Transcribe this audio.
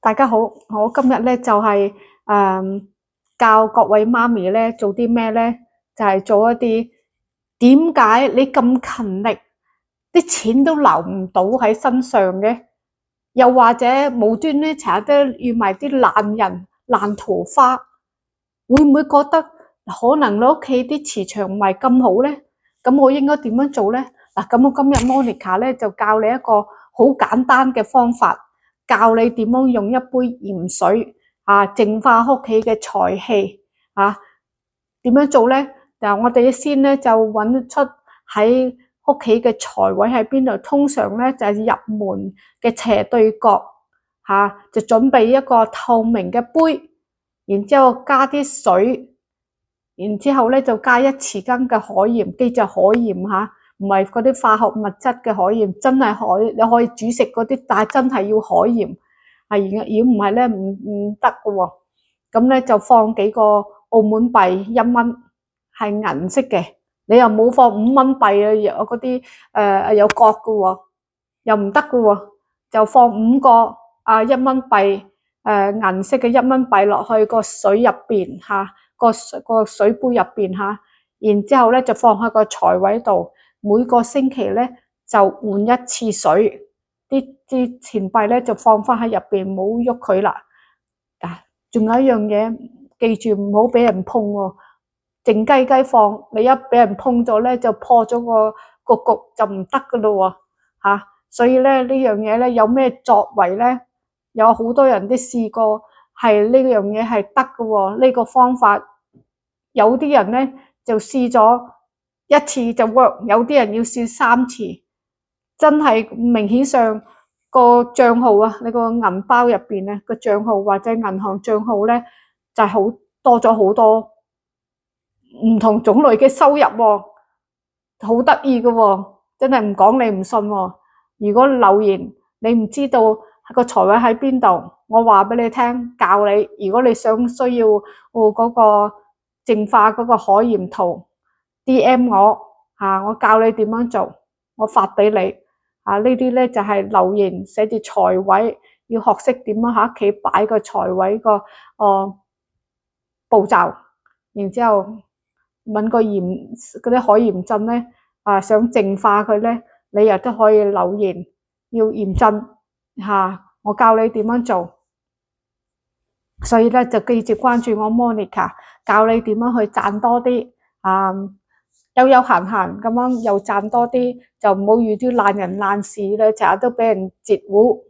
大家好，我今日咧就係教各位媽咪咧做啲咩咧，就係做一啲點解你咁勤力，啲錢都留唔到喺身上嘅，又或者無端咧成日都遇埋啲爛人爛桃花，會唔會覺得可能你屋企啲磁場唔係咁好咧？咁我應該點樣做咧？嗱，咁我今日 Monica 咧就教你一個好簡單嘅方法。教你點樣用一杯鹽水淨化屋企嘅財氣點樣做咧？我哋先咧就揾出喺屋企嘅財位喺邊度，通常咧就係入門嘅斜對角就準備一個透明嘅杯，然之後加啲水，然之後咧就加一匙羹嘅海鹽，記住海鹽唔係嗰啲化學物質嘅海鹽，真係海，你可以煮食嗰啲，但係真係要海鹽。如果唔係咧，唔得嘅喎。咁咧就放幾個澳門幣1蚊，係銀色嘅。你又冇放5蚊幣有嗰啲有角嘅喎，又唔得嘅喎。就放5個1蚊幣銀色嘅1蚊幣落去個水入邊個水杯入邊然之後咧就放喺個財位度。每個星期咧就換一次水，啲錢幣咧就放翻喺入邊，冇喐佢啦。仲有一樣嘢，記住唔好俾人碰喎，靜雞雞放。你一俾人碰咗咧，就破咗個局就唔得噶咯喎所以咧呢樣嘢咧有咩作為咧？有好多人都試過係呢樣嘢係得噶喎，呢個方法有啲人咧就試咗1次就 work， 有啲人要試3次，真係明顯上個賬號你個銀包入邊咧個賬號或者銀行賬號咧就係好多咗好多唔同種類嘅收入喎，好得意嘅喎，真係唔講你唔信喎。如果留言你唔知道個財位喺邊度，我話俾你聽，教你。如果你需要嗰個淨化嗰個海鹽圖 ，DM 我教你點樣做，我發俾你呢啲咧就係留言寫住財位，要學識點樣喺屋企擺個財位個步驟，然之後揾個鹽嗰啲海鹽鎮咧想淨化佢咧，你又都可以留言要鹽鎮我教你點樣做。所以咧就記住關注我 Monica， 教你點樣去賺多啲悠悠閒閒咁樣又賺多啲，就唔好遇啲爛人爛事咧，成日都俾人截胡。